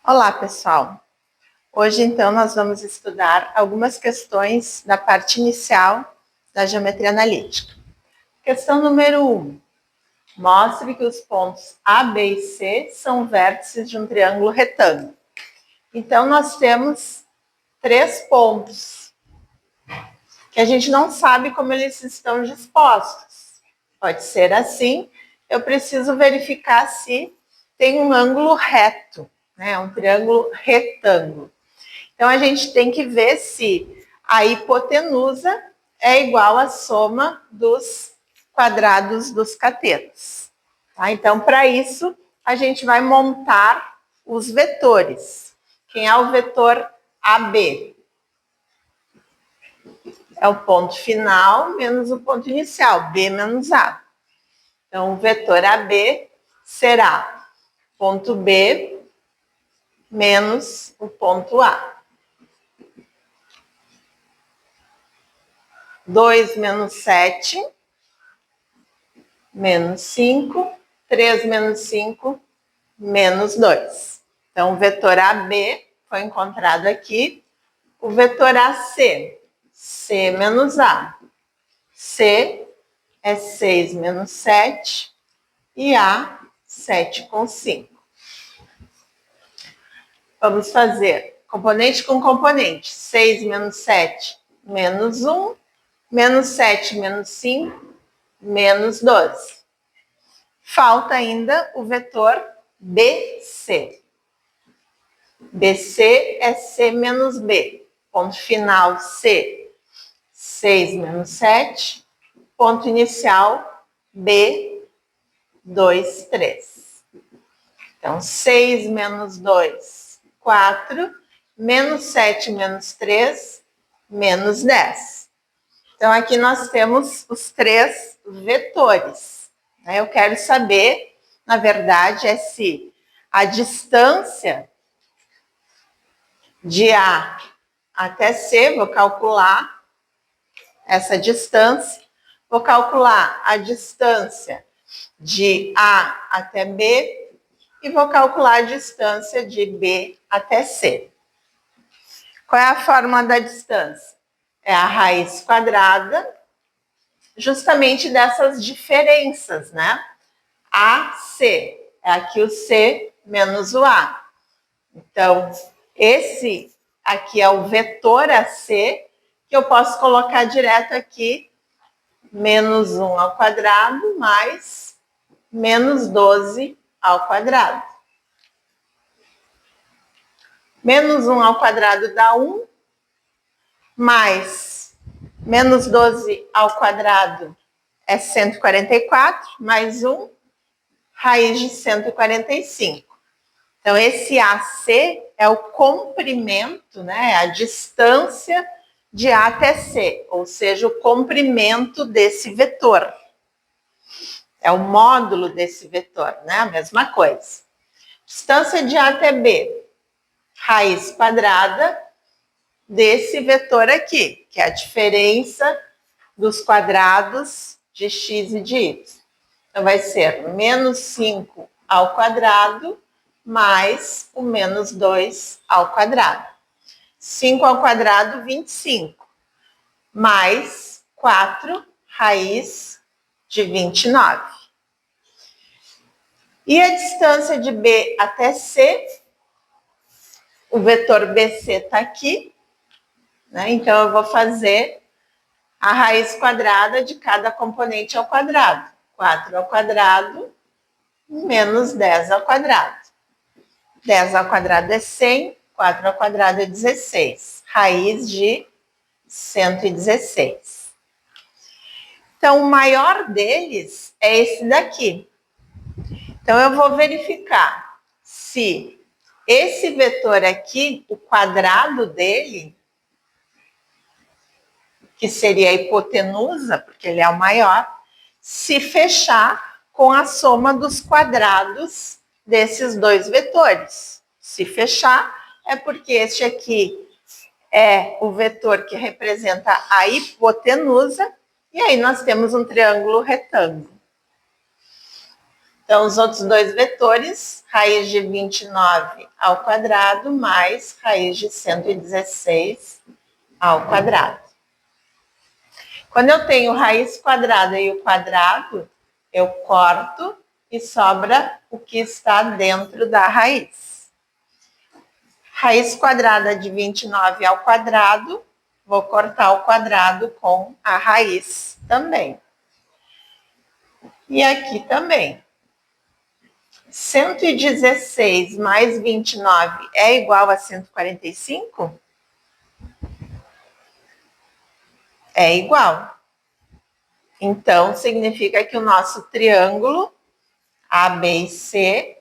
Olá, pessoal! Hoje, então, nós vamos estudar algumas questões da parte inicial da geometria analítica. Questão número 1. Mostre que os pontos A, B e C são vértices de um triângulo retângulo. Então, nós temos 3 pontos que a gente não sabe como eles estão dispostos. Pode ser assim, eu preciso verificar se tem um ângulo reto, né? Um triângulo retângulo. Então, a gente tem que ver se a hipotenusa é igual à soma dos quadrados dos catetos. Tá? Então, para isso, a gente vai montar os vetores. Quem é o vetor AB? É o ponto final menos o ponto inicial, B menos A. Então, o vetor AB será ponto B menos o ponto A. 2 menos 7, menos 5, 3 menos 5, menos 2. Então, o vetor AB foi encontrado aqui. O vetor AC, C menos A. C é 6 menos 7 e A, 7 com 5. Vamos fazer componente com componente. 6 menos 7, menos 1. Menos 7 menos 5, menos 12. Falta ainda o vetor BC. BC é C menos B. Ponto final C, 6 menos 7. Ponto inicial B, 2, 3. Então, 6 menos 2, 4. Menos 7 menos 3, menos 10. Então, aqui nós temos os 3 vetores. Eu quero saber, na verdade, é se a distância de A até C, vou calcular essa distância, vou calcular a distância de A até B e vou calcular a distância de B até C. Qual é a fórmula da distância? É a raiz quadrada justamente dessas diferenças, né? AC, é aqui o C menos o A. Então, esse aqui é o vetor AC, que eu posso colocar direto aqui, menos 1 ao quadrado, mais menos 12 ao quadrado. Menos 1 ao quadrado dá 1, mais menos 12 ao quadrado é 144, mais 1, raiz de 145. Então, esse AC é o comprimento, né? A distância de A até C, ou seja, o comprimento desse vetor. É o módulo desse vetor, né? A mesma coisa. Distância de A até B, raiz quadrada desse vetor aqui, que é a diferença dos quadrados de x e de y. Então, vai ser menos 5 ao quadrado mais o menos 2 ao quadrado. 5 ao quadrado, 25. Mais 4, raiz de 29. E a distância de B até C, o vetor BC está aqui, né? Então, eu vou fazer a raiz quadrada de cada componente ao quadrado. 4 ao quadrado menos 10 ao quadrado. 10 ao quadrado é 100, 4 ao quadrado é 16. Raiz de 116. Então, o maior deles é esse daqui. Então, eu vou verificar se esse vetor aqui, o quadrado dele, que seria a hipotenusa, porque ele é o maior, se fechar com a soma dos quadrados desses dois vetores. Se fechar, é porque este aqui é o vetor que representa a hipotenusa, e aí nós temos um triângulo retângulo. Então, os outros dois vetores, raiz de 29 ao quadrado mais raiz de 116 ao quadrado. Quando eu tenho raiz quadrada e o quadrado, eu corto e sobra o que está dentro da raiz. Raiz quadrada de 29 ao quadrado, vou cortar o quadrado com a raiz também. E aqui também. 116 mais 29 é igual a 145? É igual. Então, significa que o nosso triângulo A, B e C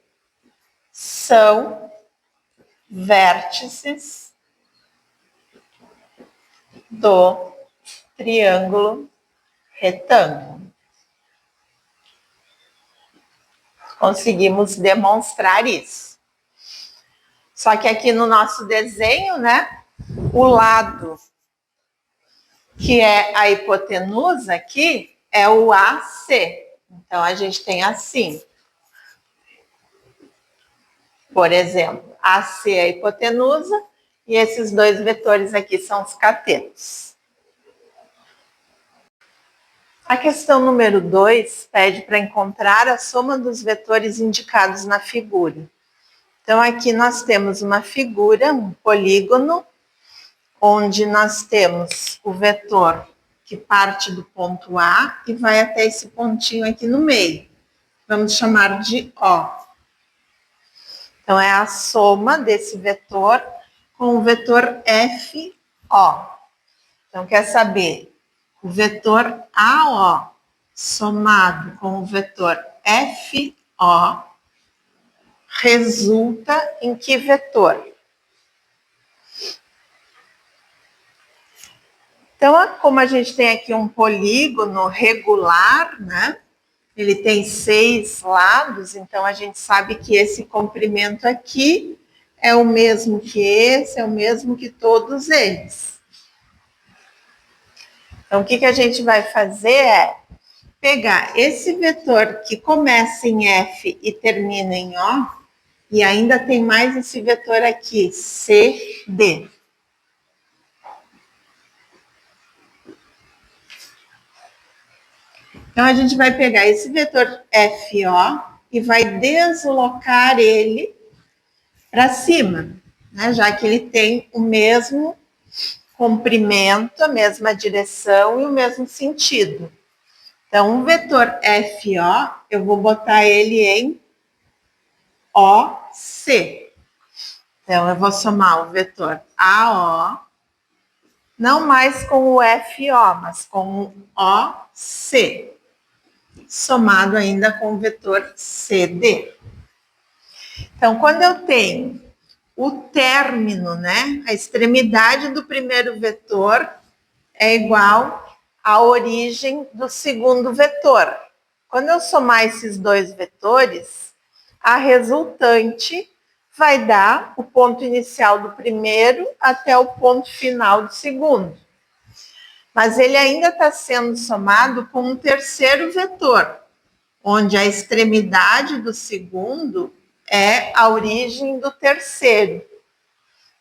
são vértices do triângulo retângulo. Conseguimos demonstrar isso. Só que aqui no nosso desenho, né, o lado que é a hipotenusa aqui é o AC. Então, a gente tem assim. Por exemplo, AC é a hipotenusa e esses dois vetores aqui são os catetos. A questão número 2 pede para encontrar a soma dos vetores indicados na figura. Então, aqui nós temos uma figura, um polígono, onde nós temos o vetor que parte do ponto A e vai até esse pontinho aqui no meio. Vamos chamar de O. Então, é a soma desse vetor com o vetor FO. Então, quer saber? O vetor AO somado com o vetor FO resulta em que vetor? Então, como a gente tem aqui um polígono regular, né? Ele tem 6 lados, então a gente sabe que esse comprimento aqui é o mesmo que esse, é o mesmo que todos eles. Então, o que a gente vai fazer é pegar esse vetor que começa em F e termina em O, e ainda tem mais esse vetor aqui, CD. Então, a gente vai pegar esse vetor FO e vai deslocar ele para cima, né? Já que ele tem o mesmo comprimento, a mesma direção e o mesmo sentido. Então, o vetor FO, eu vou botar ele em OC. Então, eu vou somar o vetor AO, não mais com o FO, mas com o OC, somado ainda com o vetor CD. Então, quando eu tenho o término, né, a extremidade do primeiro vetor é igual à origem do segundo vetor. Quando eu somar esses dois vetores, a resultante vai dar o ponto inicial do primeiro até o ponto final do segundo. Mas ele ainda está sendo somado com um terceiro vetor, onde a extremidade do segundo é a origem do terceiro.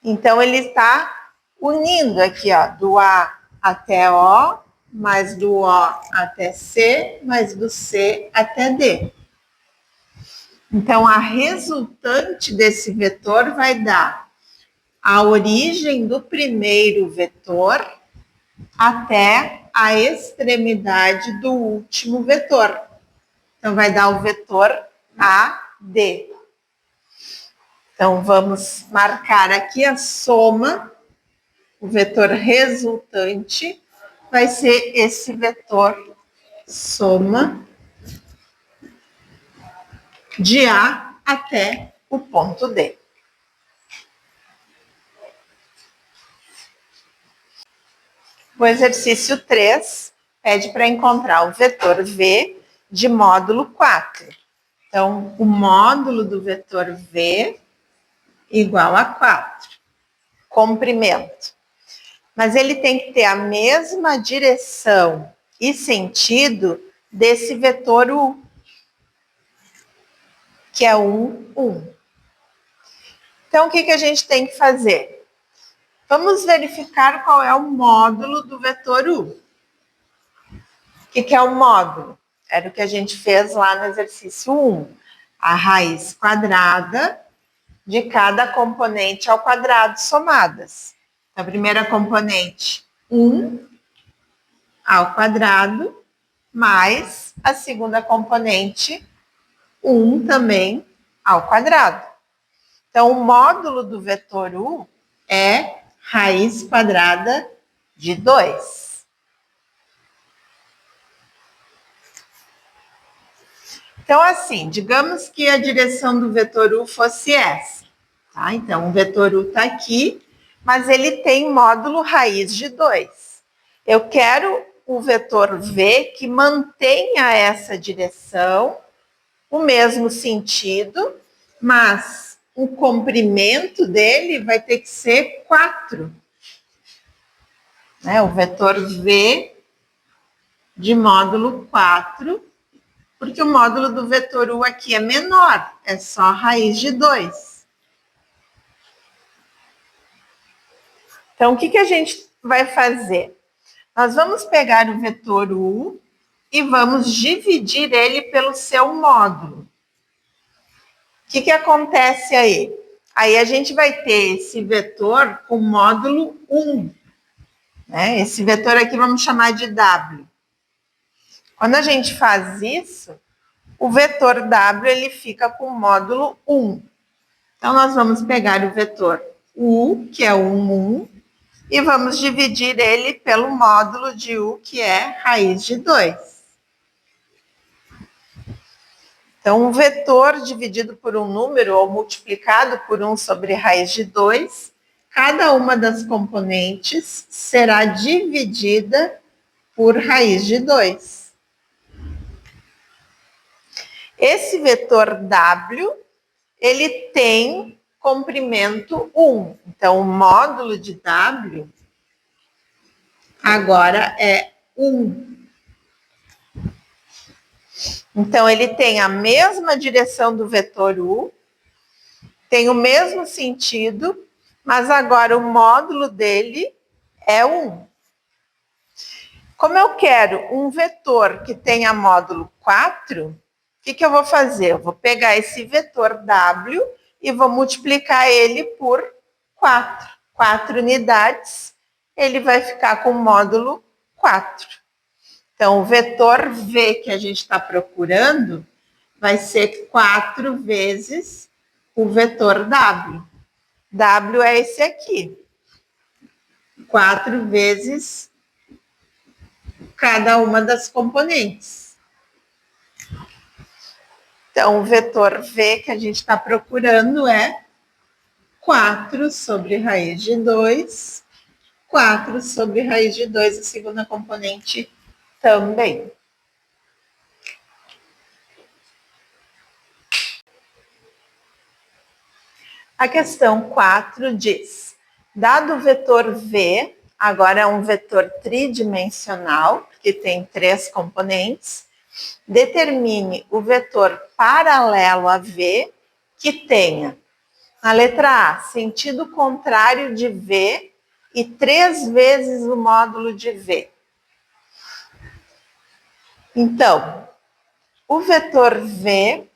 Então, ele está unindo aqui, ó, do A até O, mais do O até C, mais do C até D. Então, a resultante desse vetor vai dar a origem do primeiro vetor até a extremidade do último vetor. Então, vai dar o vetor AD. Então, vamos marcar aqui a soma. O vetor resultante vai ser esse vetor soma de A até o ponto D. O exercício 3 pede para encontrar o vetor V de módulo 4. Então, o módulo do vetor V igual a 4. Comprimento. Mas ele tem que ter a mesma direção e sentido desse vetor U. que é 1, 1. Então, o que a gente tem que fazer? Vamos verificar qual é o módulo do vetor U. O que é o módulo? Era o que a gente fez lá no exercício 1. A raiz quadrada de cada componente ao quadrado somadas. Então, a primeira componente, 1 ao quadrado, mais a segunda componente, 1 também ao quadrado. Então, o módulo do vetor U é raiz quadrada de 2. Então, assim, digamos que a direção do vetor U fosse essa. Tá? Então, o vetor U está aqui, mas ele tem módulo raiz de 2. Eu quero o vetor V que mantenha essa direção, o mesmo sentido, mas o comprimento dele vai ter que ser 4. O vetor V de módulo 4, porque o módulo do vetor U aqui é menor, é só raiz de 2. Então, o que a gente vai fazer? Nós vamos pegar o vetor U e vamos dividir ele pelo seu módulo. O que acontece aí? Aí a gente vai ter esse vetor com módulo 1. Esse vetor aqui vamos chamar de W. Quando a gente faz isso, o vetor W ele fica com módulo 1. Então, nós vamos pegar o vetor U, que é 1, 1, e vamos dividir ele pelo módulo de U, que é raiz de 2. Então, um vetor dividido por um número ou multiplicado por 1 sobre raiz de 2, cada uma das componentes será dividida por raiz de 2. Esse vetor W, ele tem comprimento 1. Então, o módulo de W agora é 1. Então, ele tem a mesma direção do vetor U, tem o mesmo sentido, mas agora o módulo dele é 1. Como eu quero um vetor que tenha módulo 4, o que eu vou fazer? Eu vou pegar esse vetor W e vou multiplicar ele por 4. 4 unidades, ele vai ficar com módulo 4. Então, o vetor V que a gente está procurando vai ser 4 vezes o vetor W. W é esse aqui. 4 vezes cada uma das componentes. Então, o vetor V que a gente está procurando é 4 sobre raiz de 2, 4 sobre raiz de 2, a segunda componente também. A questão 4 diz, dado o vetor V, agora é um vetor tridimensional, porque tem 3 componentes, determine o vetor paralelo a V que tenha, na letra A, sentido contrário de V e 3 vezes o módulo de V. Então, o vetor V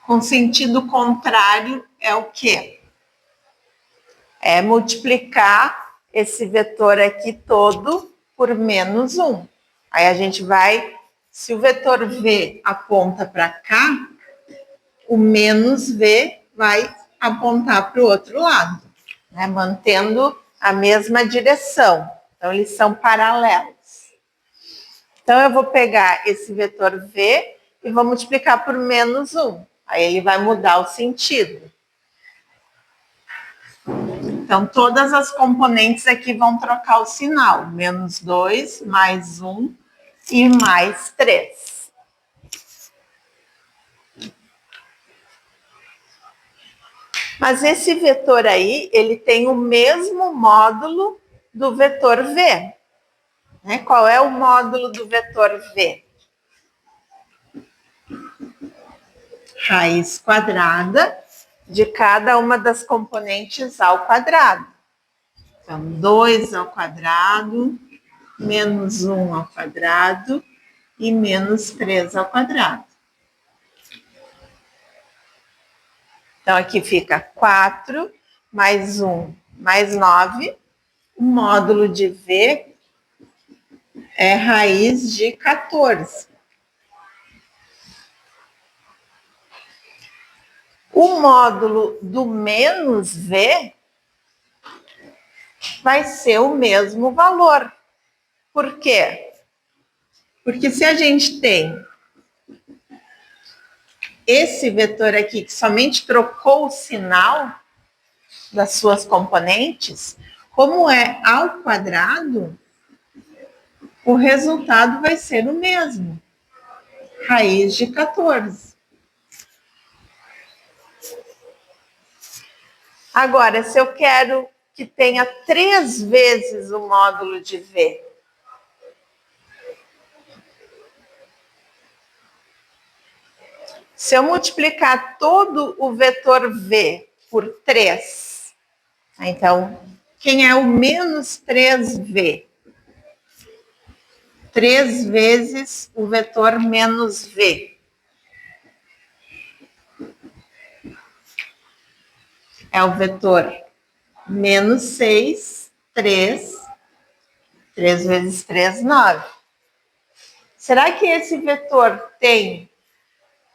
com sentido contrário é o quê? É multiplicar esse vetor aqui todo por menos 1. Aí a gente vai, se o vetor V aponta para cá, o menos V vai apontar para o outro lado, mantendo a mesma direção. Então, eles são paralelos. Então, eu vou pegar esse vetor V e vou multiplicar por menos 1. Aí ele vai mudar o sentido. Então, todas as componentes aqui vão trocar o sinal. Menos 2, mais 1 e mais 3. Mas esse vetor aí, ele tem o mesmo módulo do vetor V. Qual é o módulo do vetor V? raiz quadrada de cada uma das componentes ao quadrado. Então, 2 ao quadrado, menos 1 ao quadrado e menos 3 ao quadrado. Então, aqui fica 4 mais 1 mais 9. O módulo de V é raiz de 14. O módulo do menos V vai ser o mesmo valor. Por quê? Porque se a gente tem esse vetor aqui que somente trocou o sinal das suas componentes, como é ao quadrado, o resultado vai ser o mesmo. Raiz de 14. Agora, se eu quero que tenha 3 vezes o módulo de V, se eu multiplicar todo o vetor V por 3, então, quem é o menos 3V? 3 vezes o vetor menos V. É o vetor menos 6, 3. 3 vezes 3, 9. Será que esse vetor tem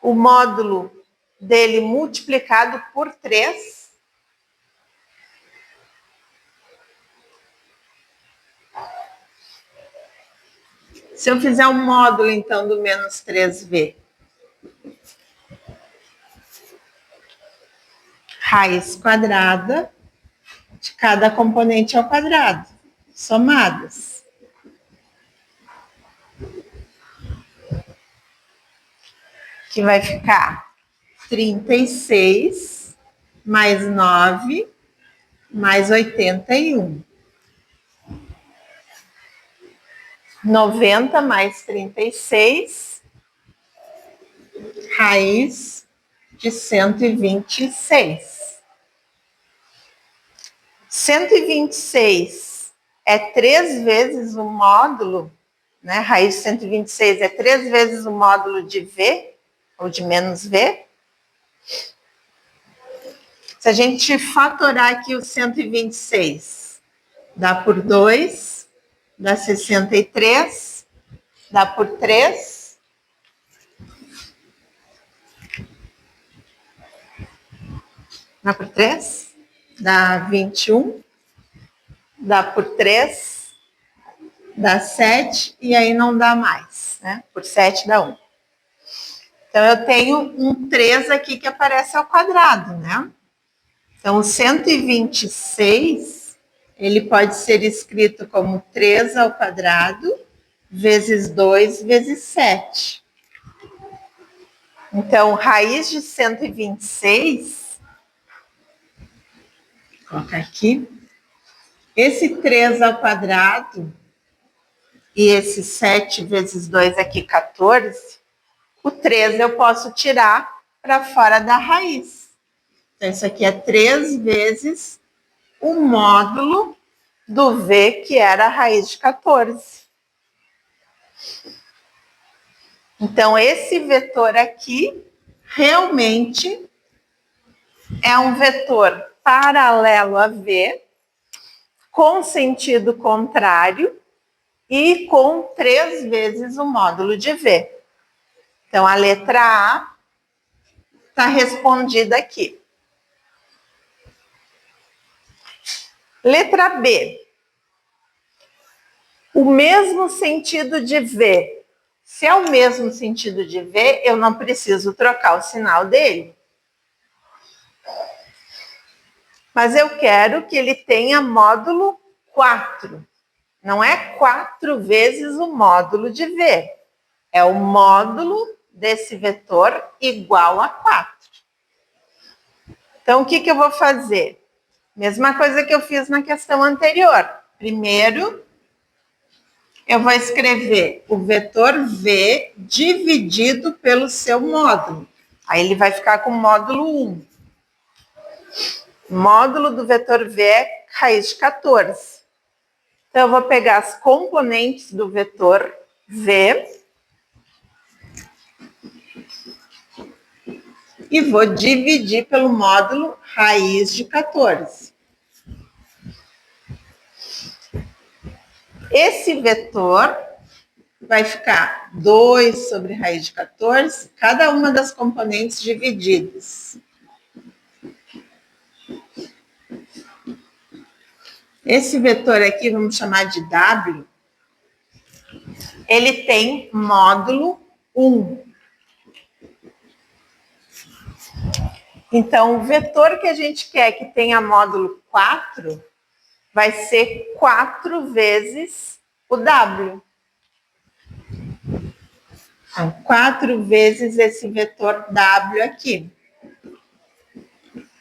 o módulo dele multiplicado por 3? Se eu fizer um módulo, então, do menos 3V, raiz quadrada de cada componente ao quadrado, somadas. Que vai ficar 36 mais 9 mais 81. 90 mais 36, raiz de 126. 126 é 3 vezes o módulo, né? Raiz de 126 é 3 vezes o módulo de V, ou de menos V. Se a gente fatorar aqui o 126, dá por 2, dá 63, dá por 3. Dá por 3? Dá 21. Dá por 3. Dá 7. E aí não dá mais, né? Por 7 dá 1. Então, eu tenho um 3 aqui que aparece ao quadrado, né? Então, o 126, ele pode ser escrito como 3 ao quadrado vezes 2 vezes 7. Então, raiz de 126, vou colocar aqui, esse 3 ao quadrado e esse 7 vezes 2 aqui, 14, o 3 eu posso tirar para fora da raiz. Então, isso aqui é 3 vezes o módulo do V, que era a raiz de 14. Então, esse vetor aqui realmente é um vetor paralelo a V, com sentido contrário e com 3 vezes o módulo de V. Então, a letra A está respondida aqui. Letra B. O mesmo sentido de V. Se é o mesmo sentido de V, eu não preciso trocar o sinal dele. Mas eu quero que ele tenha módulo 4. Não é 4 vezes o módulo de V. É o módulo desse vetor igual a 4. Então, o que eu vou fazer? Mesma coisa que eu fiz na questão anterior. Primeiro, eu vou escrever o vetor V dividido pelo seu módulo. Aí ele vai ficar com módulo 1. Módulo do vetor V é raiz de 14. Então, eu vou pegar as componentes do vetor V e vou dividir pelo módulo raiz de 14. Esse vetor vai ficar 2 sobre raiz de 14, cada uma das componentes divididas. Esse vetor aqui, vamos chamar de W, ele tem módulo 1. Então, o vetor que a gente quer que tenha módulo 4 vai ser 4 vezes o W. Então, 4 vezes esse vetor W aqui.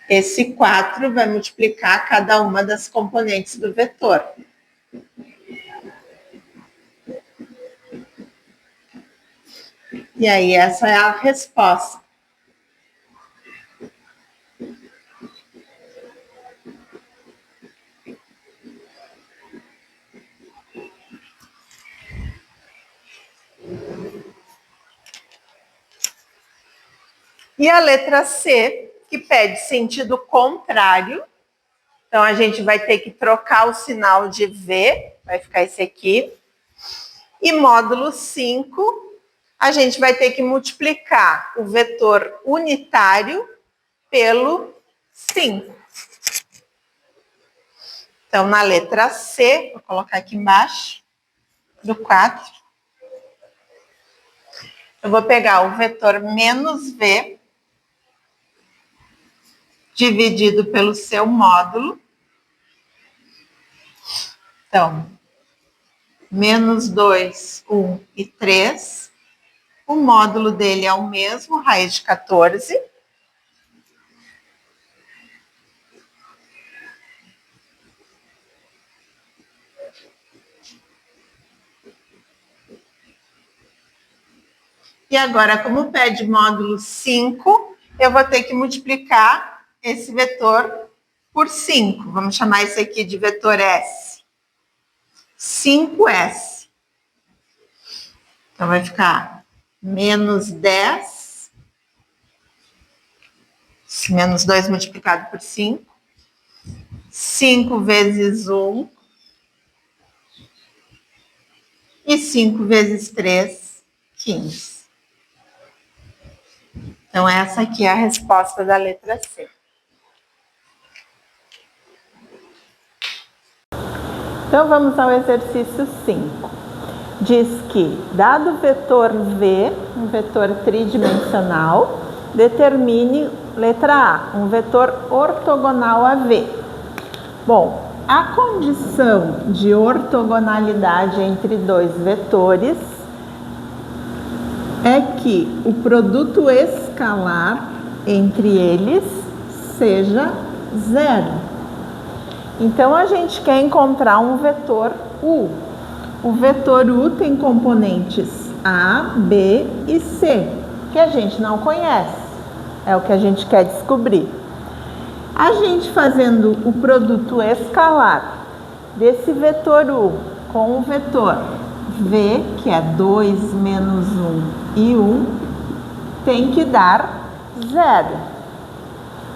Esse 4 vai multiplicar cada uma das componentes do vetor. E aí, essa é a resposta. E a letra C, que pede sentido contrário. Então, a gente vai ter que trocar o sinal de V, vai ficar esse aqui. E módulo 5, a gente vai ter que multiplicar o vetor unitário pelo 5. Então, na letra C, vou colocar aqui embaixo, do 4. Eu vou pegar o vetor menos V, dividido pelo seu módulo. Então, menos 2, 1 e 3. O módulo dele é o mesmo, raiz de 14. E agora, como pede módulo 5, eu vou ter que multiplicar esse vetor por 5. Vamos chamar esse aqui de vetor S. 5S. Então, vai ficar menos 10. Menos 2 multiplicado por 5. 5 vezes 1. E 5 vezes 3, 15. Então, essa aqui é a resposta da letra C. Então, vamos ao exercício 5. Diz que, dado o vetor V, um vetor tridimensional, determine, letra A, um vetor ortogonal a V. Bom, a condição de ortogonalidade entre dois vetores é que o produto escalar entre eles seja zero. Então, a gente quer encontrar um vetor U. O vetor U tem componentes A, B e C, que a gente não conhece. É o que a gente quer descobrir. A gente fazendo o produto escalar desse vetor U com o vetor V, que é 2 menos 1 e 1, tem que dar zero.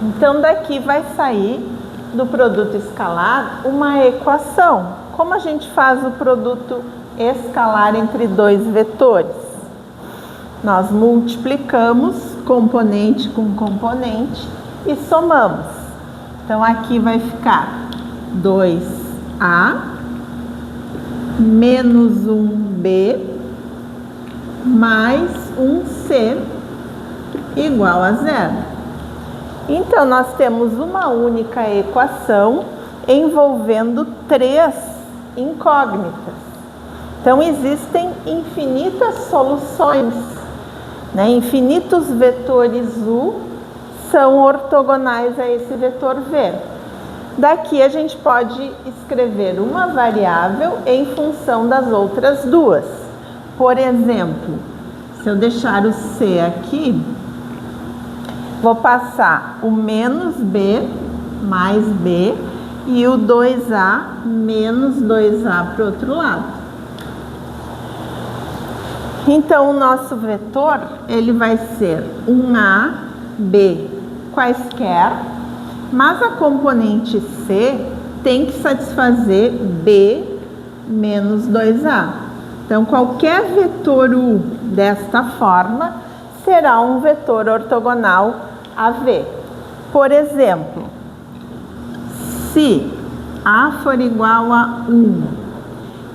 Então, daqui vai sair do produto escalar uma equação. Como a gente faz o produto escalar entre dois vetores? Nós multiplicamos componente com componente e somamos. Então, aqui vai ficar 2A menos 1B mais 1C igual a zero. Então, nós temos uma única equação envolvendo 3 incógnitas. Então, existem infinitas soluções, né? Infinitos vetores U são ortogonais a esse vetor V. Daqui a gente pode escrever uma variável em função das outras duas. Por exemplo, se eu deixar o C aqui, vou passar o menos b mais b e o 2a menos 2a para o outro lado. Então, o nosso vetor, ele vai ser 1a, b, quaisquer, mas a componente c tem que satisfazer b menos 2a. Então, qualquer vetor u desta forma será um vetor ortogonal a v. Por exemplo, se a for igual a 1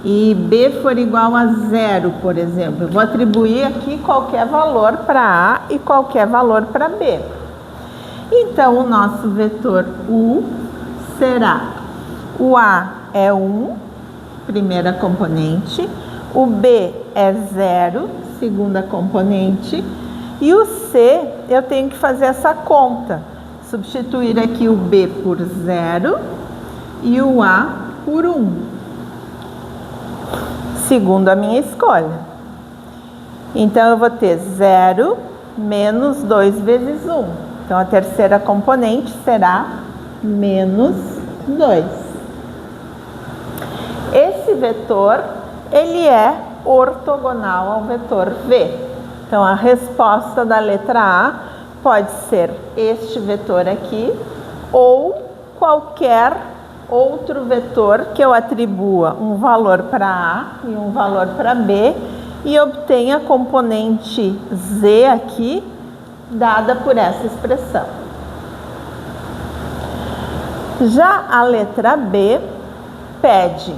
e b for igual a 0, por exemplo, eu vou atribuir aqui qualquer valor para a e qualquer valor para b. Então, o nosso vetor u será: o a é 1, primeira componente, o b é 0, segunda componente, e o c eu tenho que fazer essa conta, substituir aqui o b por 0 e o a por 1. Segundo a minha escolha. Então, eu vou ter 0 menos 2 vezes 1. Então, a terceira componente será menos 2. Esse vetor, ele é ortogonal ao vetor v. Então, a resposta da letra A pode ser este vetor aqui ou qualquer outro vetor que eu atribua um valor para A e um valor para B e obtenha a componente Z aqui, dada por essa expressão. Já a letra B pede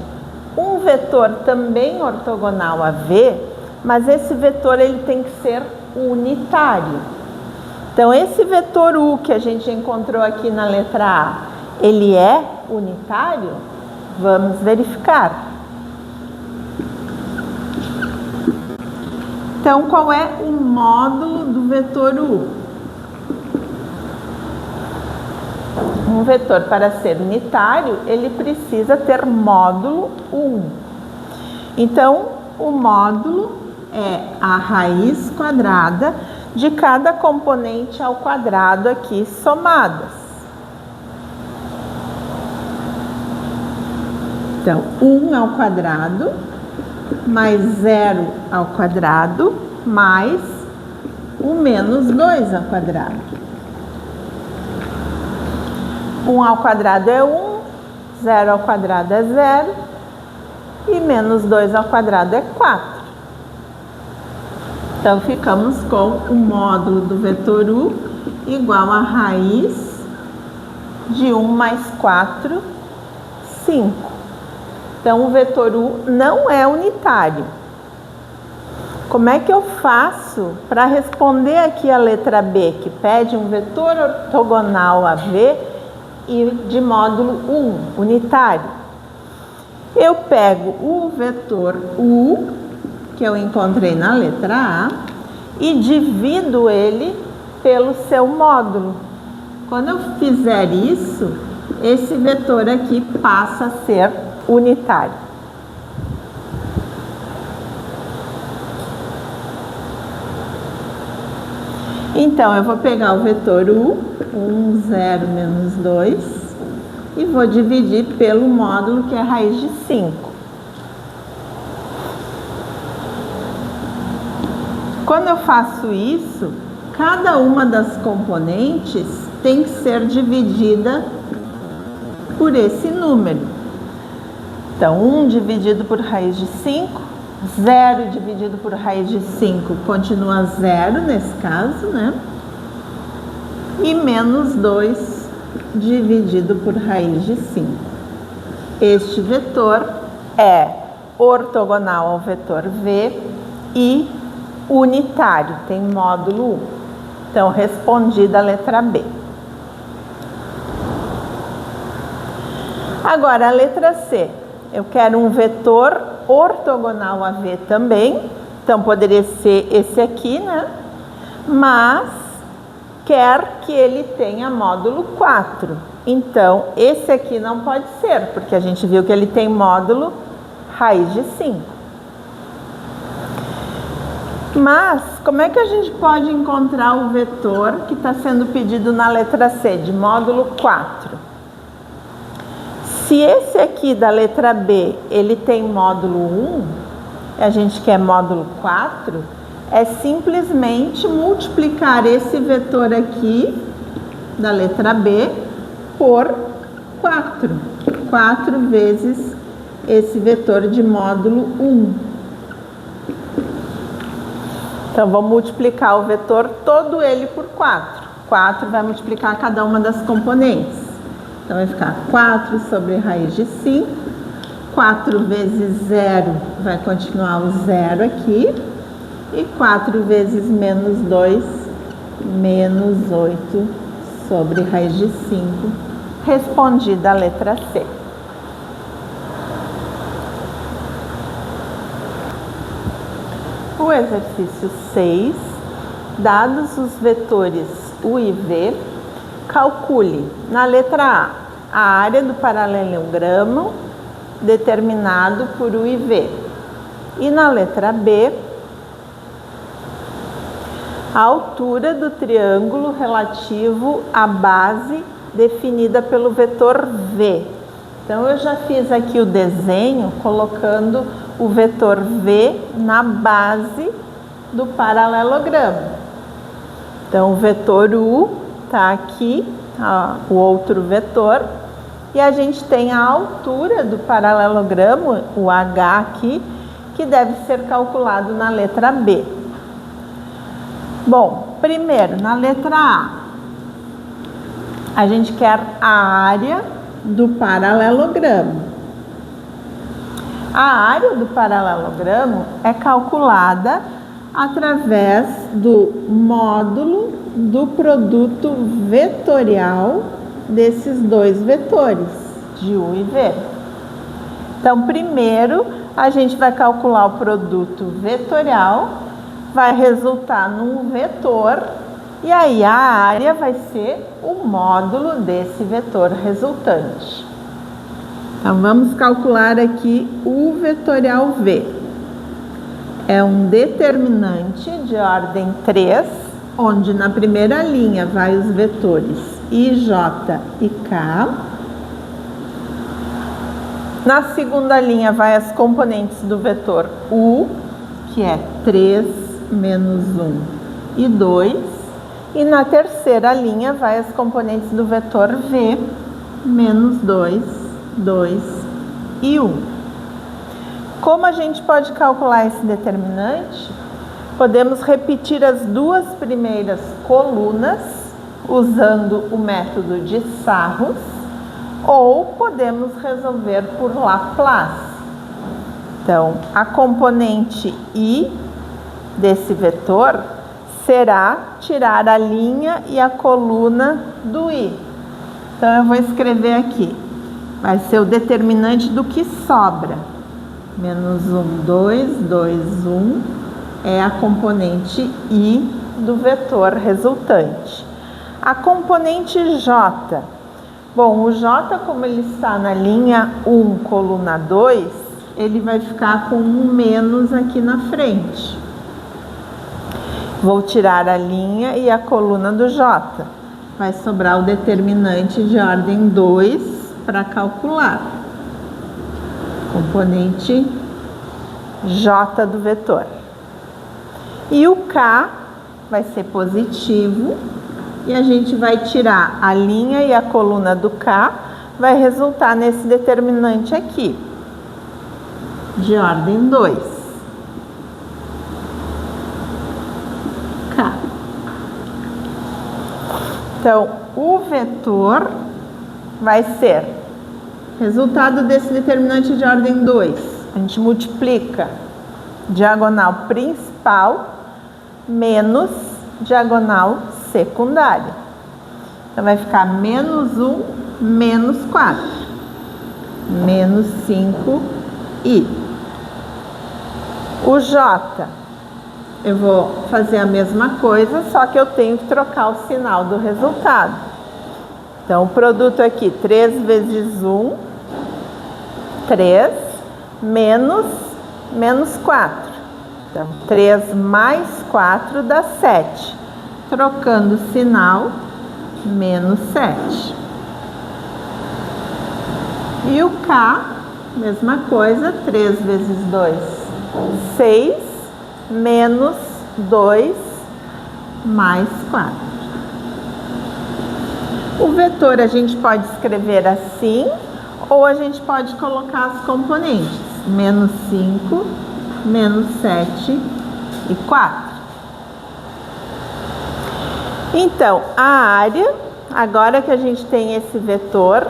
um vetor também ortogonal a V, mas esse vetor ele tem que ser unitário. Então, esse vetor U que a gente encontrou aqui na letra A, ele é unitário? Vamos verificar. Então, qual é o módulo do vetor U? Um vetor, para ser unitário, ele precisa ter módulo 1. Então, o módulo é a raiz quadrada de cada componente ao quadrado aqui somadas. Então, 1 ao quadrado, mais 0 ao quadrado, mais o menos 2 ao quadrado. 1 ao quadrado é 1, 0 ao quadrado é 0, e menos 2 ao quadrado é 4. Então, ficamos com o módulo do vetor U igual a raiz de 1 mais 4, 5. Então, o vetor U não é unitário. Como é que eu faço para responder aqui a letra B, que pede um vetor ortogonal a V e de módulo 1, unitário? Eu pego o vetor U, que eu encontrei na letra A, e divido ele pelo seu módulo. Quando eu fizer isso, esse vetor aqui passa a ser unitário. Então, eu vou pegar o vetor U, 1, 0, menos 2, e vou dividir pelo módulo que é a raiz de 5. Quando eu faço isso, cada uma das componentes tem que ser dividida por esse número. Então, 1 dividido por raiz de 5, 0 dividido por raiz de 5 continua 0 nesse caso, né? E menos 2 dividido por raiz de 5. Este vetor é ortogonal ao vetor V e unitário, tem módulo 1. Então, respondida a letra B. Agora, a letra C. Eu quero um vetor ortogonal a V também. Então, poderia ser esse aqui, né? Mas quer que ele tenha módulo 4. Então, esse aqui não pode ser, porque a gente viu que ele tem módulo raiz de 5. Mas, como é que a gente pode encontrar o vetor que está sendo pedido na letra C, de módulo 4? Se esse aqui da letra B, ele tem módulo 1, e a gente quer módulo 4, é simplesmente multiplicar esse vetor aqui, da letra B, por 4. 4 vezes esse vetor de módulo 1. Então, vamos multiplicar o vetor todo ele por 4. 4 vai multiplicar cada uma das componentes. Então, vai ficar 4 sobre raiz de 5. 4 vezes 0 vai continuar o 0 aqui. E 4 vezes menos 2, menos 8 sobre raiz de 5. Respondida a letra C. O exercício 6, dados os vetores U e V, calcule na letra A área do paralelogramo determinado por U e V. E na letra B, a altura do triângulo relativo à base definida pelo vetor V. Então, eu já fiz aqui o desenho colocando o vetor V na base do paralelogramo. Então, o vetor U está aqui, o outro vetor, e a gente tem a altura do paralelogramo, o H aqui, que deve ser calculado na letra B. Bom, primeiro, na letra A gente quer a área do paralelogramo. A área do paralelogramo é calculada através do módulo do produto vetorial desses dois vetores, de U e V. Então, primeiro, a gente vai calcular o produto vetorial, vai resultar num vetor, e aí a área vai ser o módulo desse vetor resultante. Então, vamos calcular aqui o vetorial V. É um determinante de ordem 3, onde na primeira linha vai os vetores I, J e K. Na segunda linha vai as componentes do vetor U, que é 3, menos 1 e 2. E na terceira linha vai as componentes do vetor V, menos 2, 2 e 1. Como a gente pode calcular esse determinante? Podemos repetir as duas primeiras colunas usando o método de Sarrus, ou podemos resolver por Laplace. Então, a componente I desse vetor será tirar a linha e a coluna do I. Então, eu vou escrever aqui. Vai ser o determinante do que sobra. Menos 1, 2, 2, 1 é a componente I do vetor resultante. A componente J. Bom, o J, como ele está na linha 1, coluna 2, ele vai ficar com um menos aqui na frente. Vou tirar a linha e a coluna do J. Vai sobrar o determinante de ordem 2 para calcular. Componente J do vetor. E o K vai ser positivo. E a gente vai tirar a linha e a coluna do K. Vai resultar nesse determinante aqui. De ordem 2. Então, o vetor vai ser resultado desse determinante de ordem 2. A gente multiplica diagonal principal menos diagonal secundária. Então, vai ficar menos 1, menos 4. Menos 5i. O J, eu vou fazer a mesma coisa, só que eu tenho que trocar o sinal do resultado. Então, o produto aqui, 3 vezes 1, 3, menos 4. Então, 3 mais 4 dá 7. Trocando o sinal, menos 7. E o K, mesma coisa, 3 vezes 2, 6, menos 2, mais 4. O vetor a gente pode escrever assim, ou a gente pode colocar as componentes, menos 5, menos 7 e 4. Então, a área, agora que a gente tem esse vetor,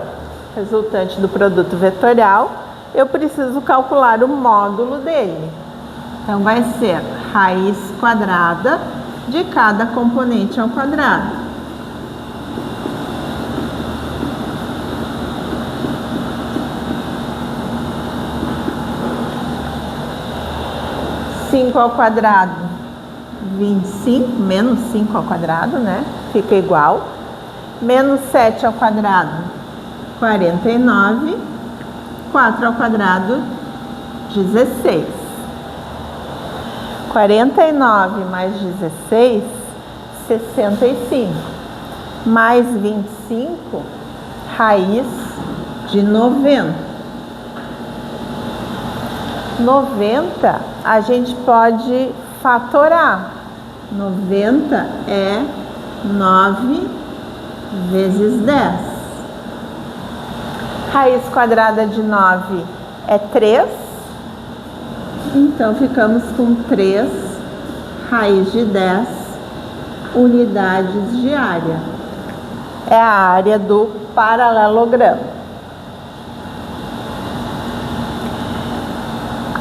resultante do produto vetorial, eu preciso calcular o módulo dele. Então, vai ser raiz quadrada de cada componente ao quadrado. Cinco ao quadrado, 25, menos 5 ao quadrado, né? Fica igual. Menos 7 ao quadrado, 49. 4 ao quadrado, 16. 49 mais 16, 65. Mais 25, raiz de 90. 90 a gente pode fatorar. 90 é 9 vezes 10. Raiz quadrada de 9 é 3. Então, ficamos com 3 raiz de 10 unidades de área. É a área do paralelogramo.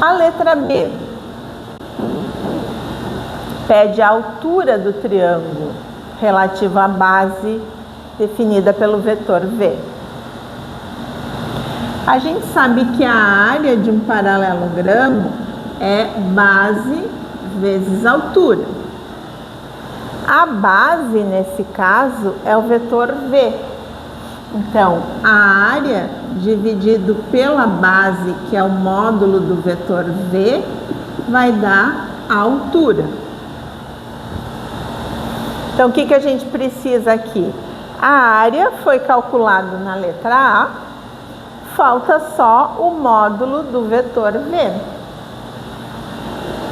A letra B pede a altura do triângulo relativa à base definida pelo vetor V. A gente sabe que a área de um paralelogramo é base vezes altura. A base, nesse caso, é o vetor V. Então, a área dividido pela base, que é o módulo do vetor V, vai dar a altura. Então, o que a gente precisa aqui? A área foi calculada na letra A, falta só o módulo do vetor V.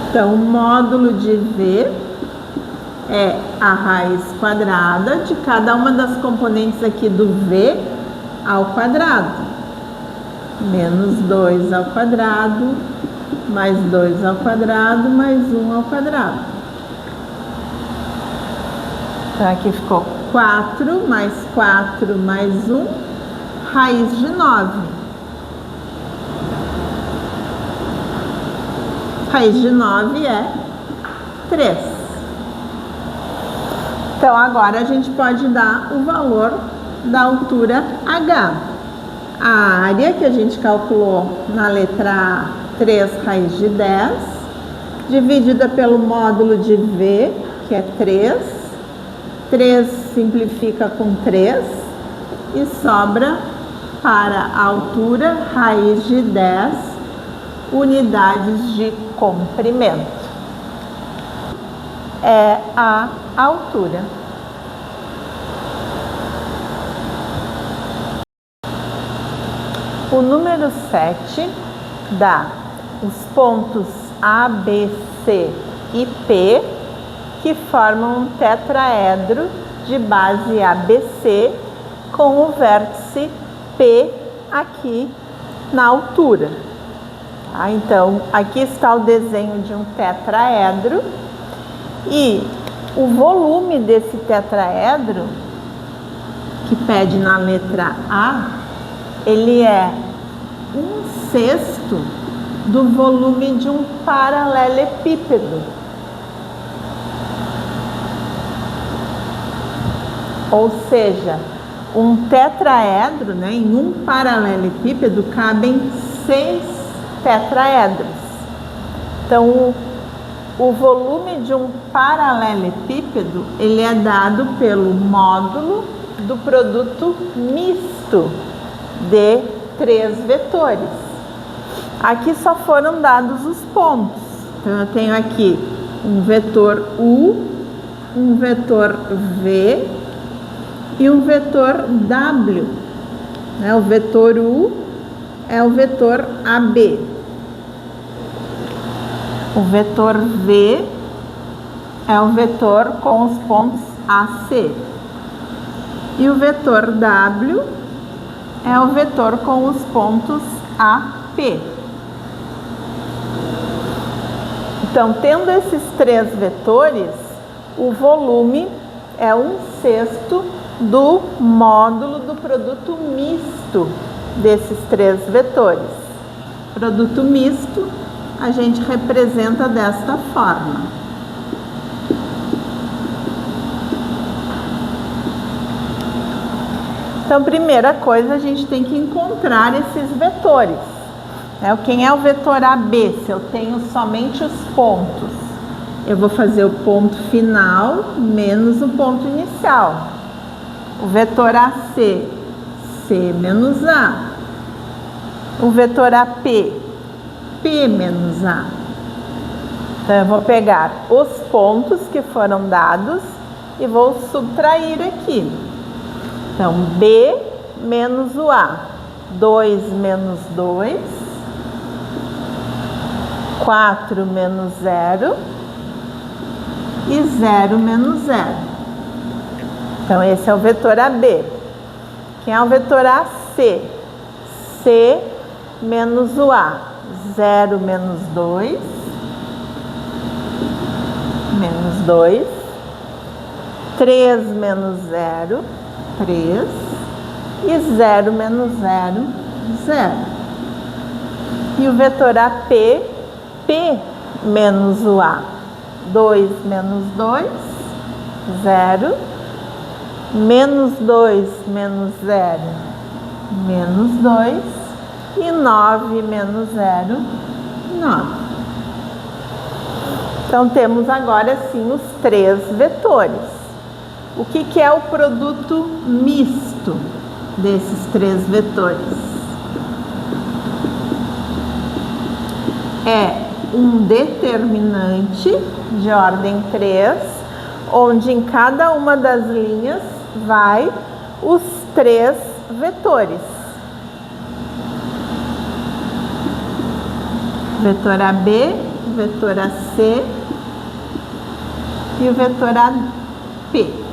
Então, o módulo de V é a raiz quadrada de cada uma das componentes aqui do V ao quadrado. Menos 2 ao quadrado, mais 2 ao quadrado, mais 1 ao quadrado. Então, aqui ficou 4 mais 4 mais 1, raiz de 9. Raiz de 9 é 3. Então, agora a gente pode dar o valor da altura H. A área que a gente calculou na letra A, 3 raiz de 10, dividida pelo módulo de V, que é 3. 3 simplifica com 3 e sobra para a altura raiz de 10 unidades de comprimento. É a altura. O número 7 dá os pontos A, B, C e P, que formam um tetraedro de base ABC com o vértice P aqui na altura. Então, aqui está o desenho de um tetraedro e o volume desse tetraedro, que pede na letra A, ele é 1/6 do volume de um paralelepípedo. Ou seja, um tetraedro, né, em um paralelepípedo cabem 6 tetraedros. Então, o volume de um paralelepípedo, ele é dado pelo módulo do produto misto de 3 vetores. Aqui só foram dados os pontos. Então, eu tenho aqui um vetor U, um vetor V e um vetor W. O vetor U é o vetor AB. O vetor V é o vetor com os pontos AC. E o vetor W é o vetor com os pontos AP. Então, tendo esses três vetores, o volume é 1/6 do módulo do produto misto desses três vetores. Produto misto a gente representa desta forma. Então, primeira coisa, a gente tem que encontrar esses vetores. Quem é o vetor AB? Se eu tenho somente os pontos, eu vou fazer o ponto final menos o ponto inicial. O vetor AC, C menos A. O vetor AP, P menos A. Então, eu vou pegar os pontos que foram dados e vou subtrair aqui. Então, B menos o A, 2 menos 2, 4 menos 0 e 0 menos 0. Então, esse é o vetor AB. Quem é o vetor AC? C menos o A, 0 menos 2, menos 2, 3 menos 0, 3, e 0 menos 0, 0. E o vetor AP, P menos o A, 2 menos 2, 0, menos 2 menos 0, menos 2, e 9 menos 0, 9. Então, temos agora sim os três vetores. O que é o produto misto desses três vetores? É um determinante de ordem 3, onde em cada uma das linhas vai os três vetores. Vetor AB, vetor AC e o vetor AP.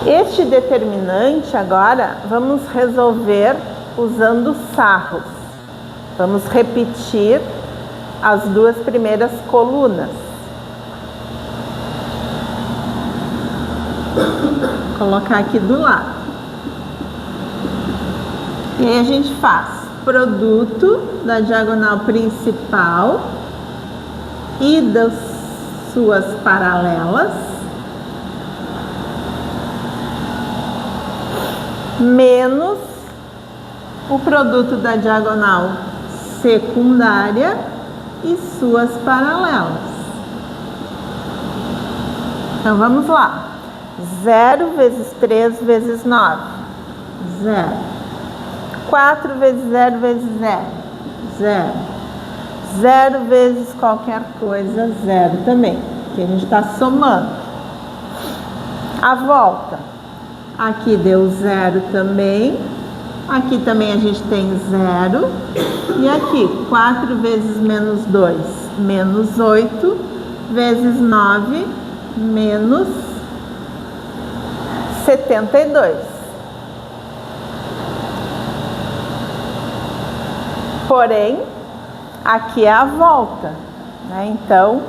Este determinante agora vamos resolver usando sarros. Vamos repetir as duas primeiras colunas. Vou colocar aqui do lado. E aí a gente faz produto da diagonal principal e das suas paralelas menos o produto da diagonal secundária e suas paralelas. Então, vamos lá. 0 vezes 3 vezes 9, 0. 4 vezes 0 vezes 0, 0. 0 vezes qualquer coisa, 0 também, que a gente está somando. A volta. Aqui deu 0 também. Aqui também a gente tem 0. E aqui, 4 vezes menos 2, menos 8, vezes 9, menos 72. Porém, aqui é a volta, né? Então,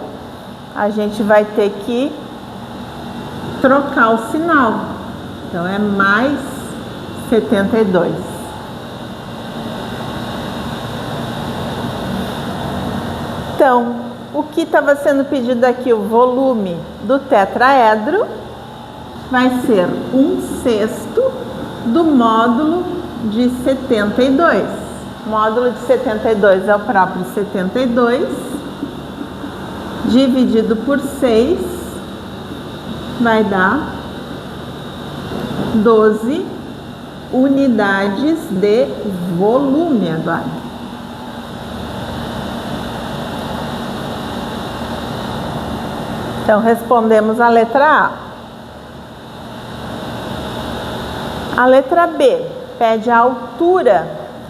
a gente vai ter que trocar o sinal. Então, é mais 72. Então, o que estava sendo pedido aqui, o volume do tetraedro, vai ser 1/6 do módulo de 72. O módulo de 72 é o próprio 72, dividido por 6, vai dar 12 unidades de volume agora. Então, respondemos a letra A. A letra B pede a altura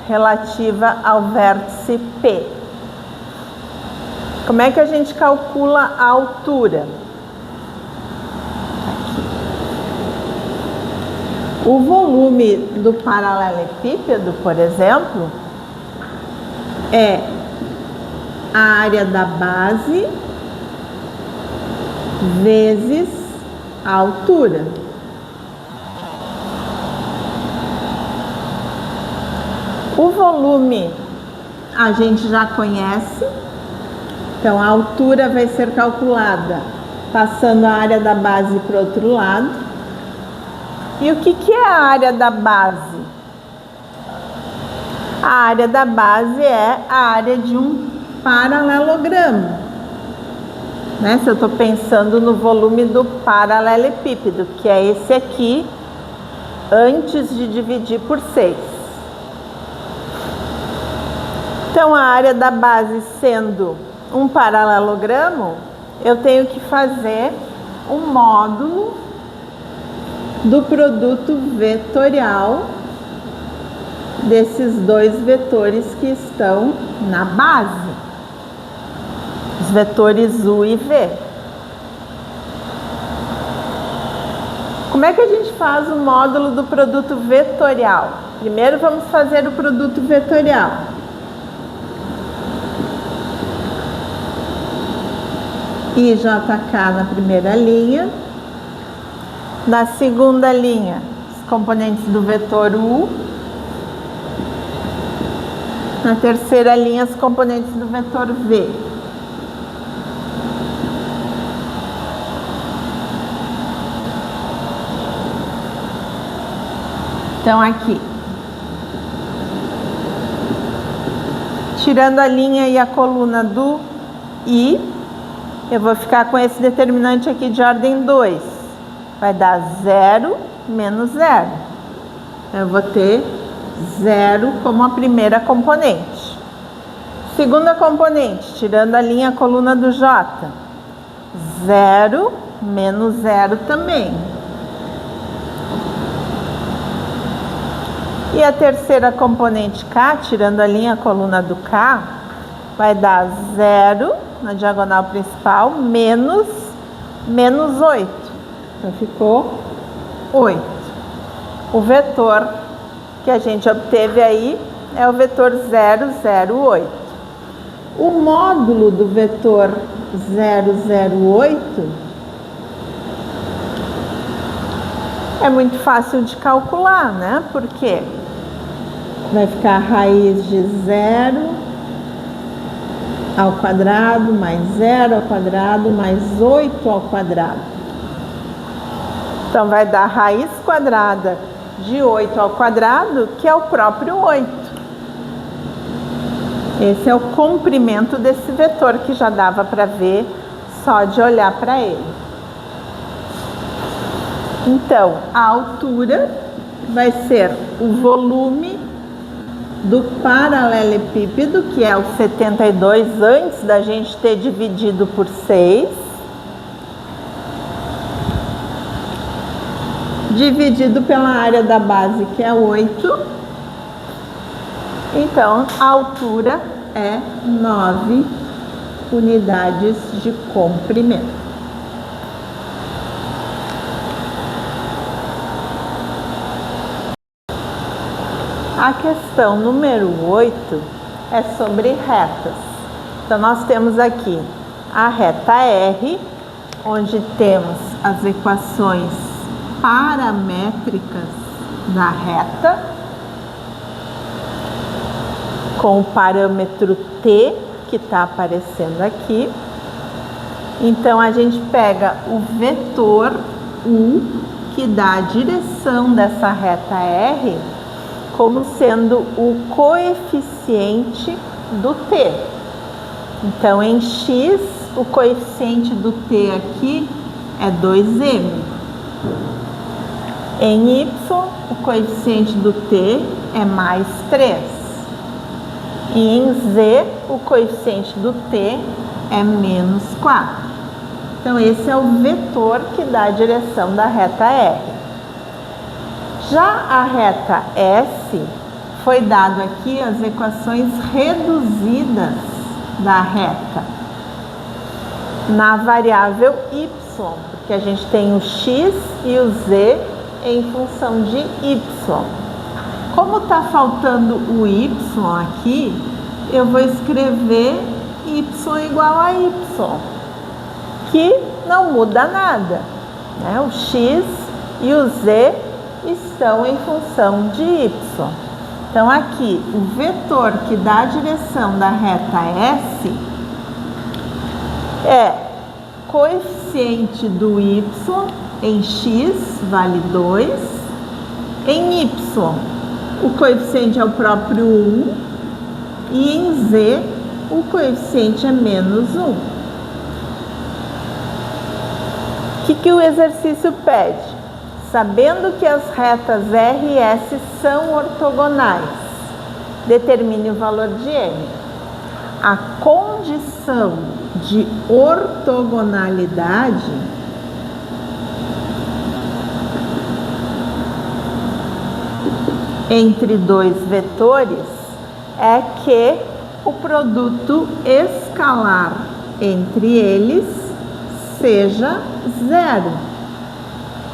relativa ao vértice P. Como é que a gente calcula a altura? O volume do paralelepípedo, por exemplo, é a área da base vezes a altura. O volume a gente já conhece, então a altura vai ser calculada passando a área da base para o outro lado. E o que é a área da base? A área da base é a área de um paralelogramo. Né? Se eu estou pensando no volume do paralelepípedo, que é esse aqui, antes de dividir por 6. Então, a área da base sendo um paralelogramo, eu tenho que fazer um módulo do produto vetorial desses dois vetores que estão na base. Os vetores U e V. Como é que a gente faz o módulo do produto vetorial? Primeiro vamos fazer o produto vetorial. IJK na primeira linha. Na segunda linha, os componentes do vetor U. Na terceira linha, os componentes do vetor V. Então, aqui, tirando a linha e a coluna do I, eu vou ficar com esse determinante aqui de ordem 2. Vai dar 0 menos 0. Então, eu vou ter 0 como a primeira componente. Segunda componente, tirando a linha e a coluna do J. 0 menos 0 também. E a terceira componente K, tirando a linha e a coluna do K, vai dar 0 na diagonal principal, menos 8. Então, ficou 8. O vetor que a gente obteve aí é o vetor 008. O módulo do vetor 008 é muito fácil de calcular, né? Porque vai ficar a raiz de 0 ao quadrado mais 0 ao quadrado mais 8 ao quadrado. Então, vai dar a raiz quadrada de 8 ao quadrado, que é o próprio 8. Esse é o comprimento desse vetor, que já dava para ver só de olhar para ele. Então, a altura vai ser o volume do paralelepípedo, que é o 72, antes da gente ter dividido por 6, dividido pela área da base, que é 8. Então, a altura é 9 unidades de comprimento. A questão número 8 é sobre retas. Então, nós temos aqui a reta R, onde temos as equações paramétricas da reta, com o parâmetro T, que está aparecendo aqui. Então, a gente pega o vetor U, que dá a direção dessa reta R, como sendo o coeficiente do T. Então, em X, o coeficiente do T aqui é 2m. Em Y, o coeficiente do T é mais 3. E em Z, o coeficiente do T é menos 4. Então, esse é o vetor que dá a direção da reta R. Já a reta S, foi dado aqui as equações reduzidas da reta na variável y, porque a gente tem o x e o z em função de y. Como está faltando o y aqui, eu vou escrever y igual a y, que não muda nada, né? O x e o z estão em função de y. Então, aqui, o vetor que dá a direção da reta S é coeficiente do y em x, vale 2, em y, o coeficiente é o próprio 1, e em z, o coeficiente é menos 1. O que o exercício pede? Sabendo que as retas R e S são ortogonais, determine o valor de M. A condição de ortogonalidade entre dois vetores é que o produto escalar entre eles seja zero.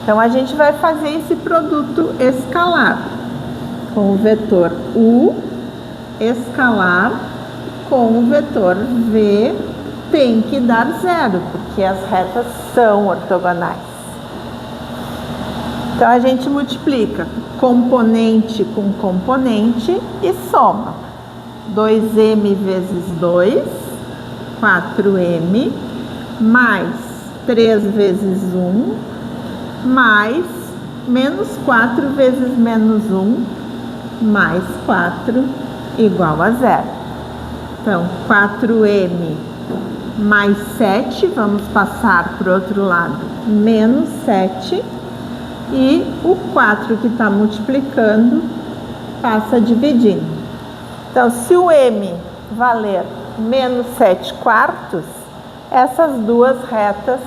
Então, a gente vai fazer esse produto escalar com o vetor U escalar com o vetor V, tem que dar zero, porque as retas são ortogonais. Então, a gente multiplica componente com componente e soma. 2m vezes 2, 4m, mais 3 vezes 1, mais menos 4 vezes menos 1, mais 4, igual a zero. Então, 4m mais 7, vamos passar para o outro lado, menos 7, e o 4 que está multiplicando passa dividindo. Então, se o m valer menos 7 quartos, essas duas retas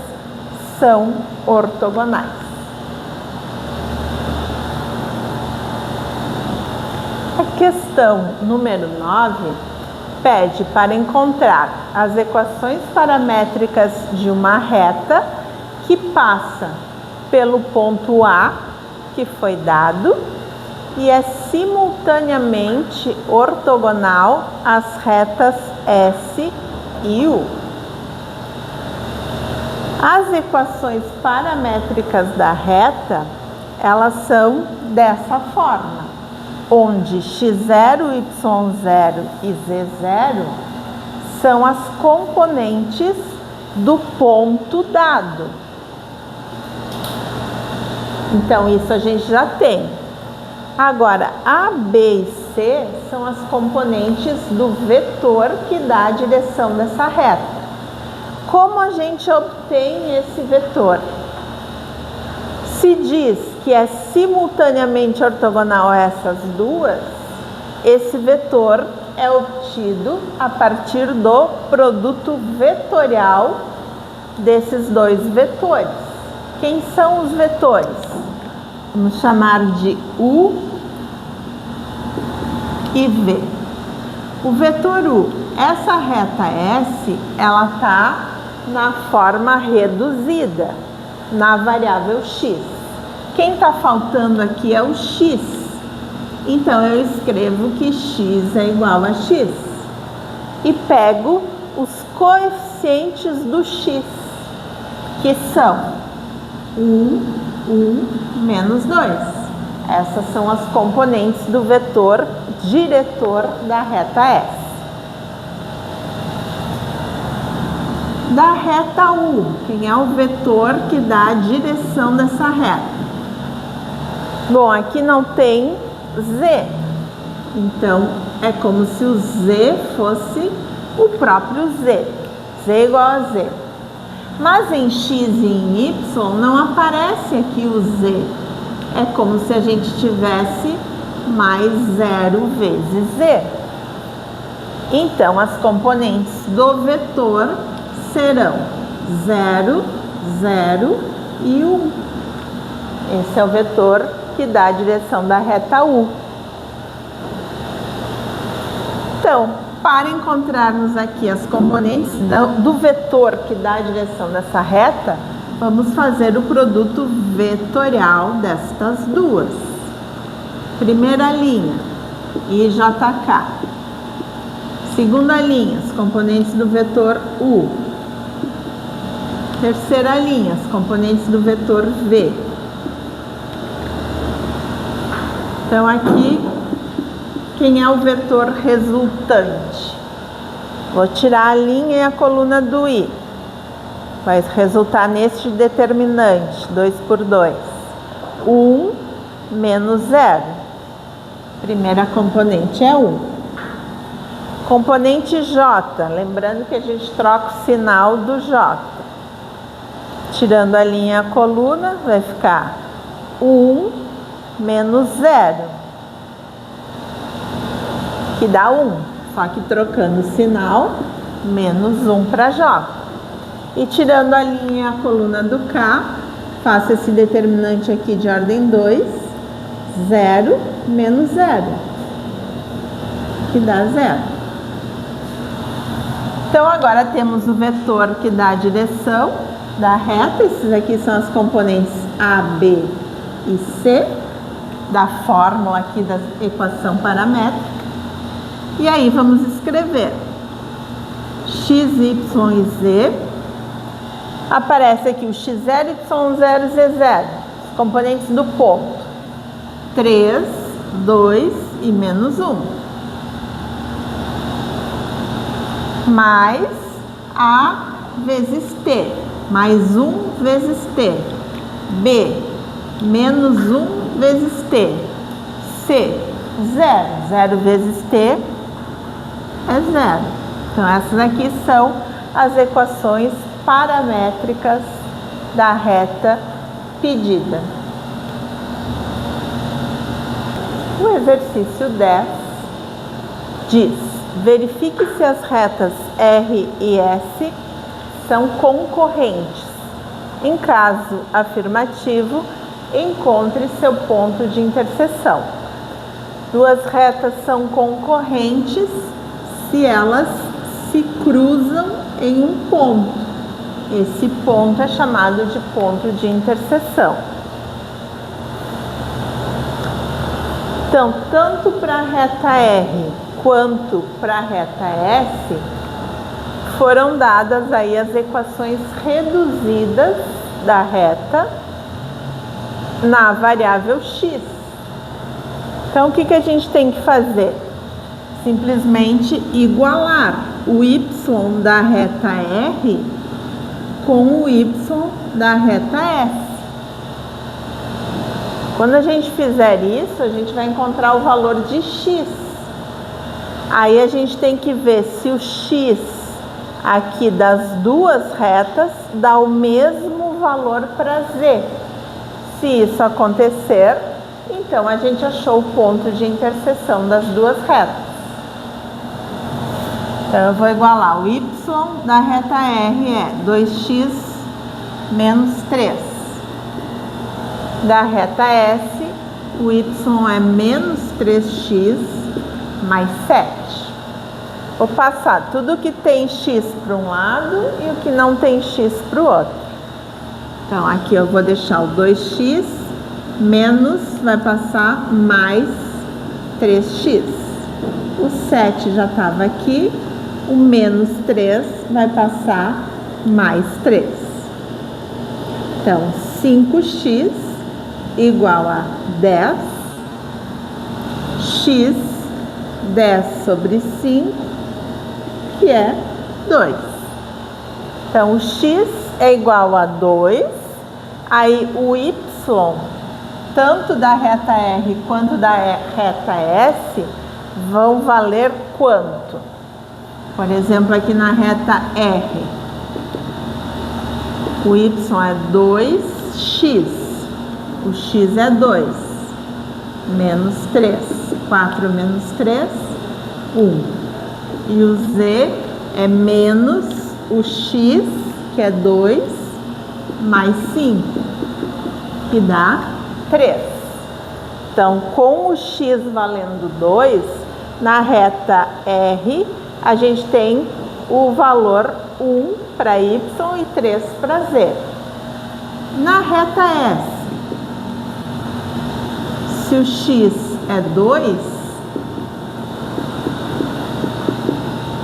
são ortogonais. A questão número 9 pede para encontrar as equações paramétricas de uma reta que passa pelo ponto A, que foi dado, e é simultaneamente ortogonal às retas S e U. As equações paramétricas da reta, elas são dessa forma, onde x0, y0 e z0 são as componentes do ponto dado. Então, isso a gente já tem. Agora, A, B e C são as componentes do vetor que dá a direção dessa reta. Como a gente obtém esse vetor? Se diz que é simultaneamente ortogonal a essas duas, esse vetor é obtido a partir do produto vetorial desses dois vetores. Quem são os vetores? Vamos chamar de U e V. O vetor U, essa reta S, ela está na forma reduzida, na variável x. Quem está faltando aqui é o x. Então, eu escrevo que x é igual a x. E pego os coeficientes do x, que são 1, menos 2. Essas são as componentes do vetor diretor da reta S. Da reta U, quem é o vetor que dá a direção dessa reta? Bom, aqui não tem Z, então é como se o Z fosse o próprio Z, Z igual a Z. Mas em X e em Y não aparece aqui o Z, é como se a gente tivesse mais 0 vezes Z. Então, as componentes do vetor serão 0, 0 e 1. Esse é o vetor que dá a direção da reta U. Então, para encontrarmos aqui as componentes do vetor que dá a direção dessa reta, vamos fazer o produto vetorial destas duas. Primeira linha, IJK. Segunda linha, as componentes do vetor U. Terceira linha, as componentes do vetor V. Então aqui, quem é o vetor resultante? Vou tirar a linha e a coluna do I. Vai resultar neste determinante, 2 por 2. 1 menos 0. Primeira componente é 1. Componente J, lembrando que a gente troca o sinal do J. Tirando a linha e a coluna, vai ficar 1 menos 0, que dá 1. Só que trocando o sinal, menos 1 para J. E tirando a linha e a coluna do K, faço esse determinante aqui de ordem 2, 0 menos 0, que dá 0. Então agora temos o vetor que dá a direção da reta. Esses aqui são as componentes A, B e C, da fórmula aqui da equação paramétrica. E aí vamos escrever x, y e z. Aparece aqui o x0, y0 e z0, os componentes do ponto. 3, 2 e menos 1. Mais A vezes T, mais 1 vezes T. B, menos 1 vezes T. C, 0. 0 vezes T é 0. Então, essas aqui são as equações paramétricas da reta pedida. O exercício 10 diz: verifique se as retas R e S são concorrentes. Em caso afirmativo, encontre seu ponto de interseção. Duas retas são concorrentes se elas se cruzam em um ponto. Esse ponto é chamado de ponto de interseção. Então, tanto para a reta R quanto para a reta S, foram dadas aí as equações reduzidas da reta na variável x. Então, o que a gente tem que fazer? Simplesmente igualar o y da reta R com o y da reta S. Quando a gente fizer isso, a gente vai encontrar o valor de x. Aí a gente tem que ver se o x aqui das duas retas dá o mesmo valor para z. Se isso acontecer, então a gente achou o ponto de interseção das duas retas. Então eu vou igualar o y da reta R é 2x menos 3. Da reta S, o y é menos 3x mais 7. Vou passar tudo que tem x para um lado e o que não tem x para o outro. Então, aqui eu vou deixar o 2x menos, vai passar mais 3x. O 7 já estava aqui, o menos 3 vai passar mais 3. Então, 5x igual a 10, x 10 sobre 5, que é 2. Então, o x é igual a 2, aí o y, tanto da reta R quanto da reta S, vão valer quanto? Por exemplo, aqui na reta R, o y é 2x, o x é 2, menos 3, 4 menos 3, 1. E o z é menos o x que é 2 mais 5, que dá 3. Então, com o x valendo 2, na reta R, a gente tem o valor 1 para y e 3 para z. Na reta S, se o x é 2,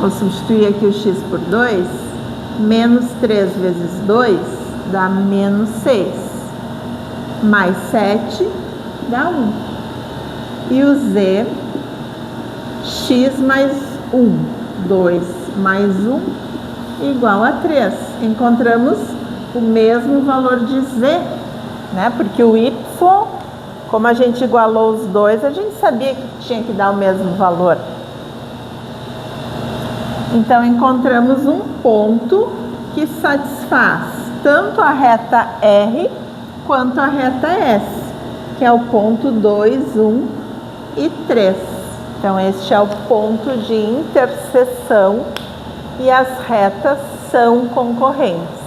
vou substituir aqui o x por 2, menos 3 vezes 2 dá menos 6, mais 7 dá 1. E o z, x mais 1, 2 mais 1, igual a 3. Encontramos o mesmo valor de z, né? Porque o y, como a gente igualou os dois, a gente sabia que tinha que dar o mesmo valor. Então, encontramos um ponto que satisfaz tanto a reta R quanto a reta S, que é o ponto 2, 1 e 3. Então, este é o ponto de interseção e as retas são concorrentes.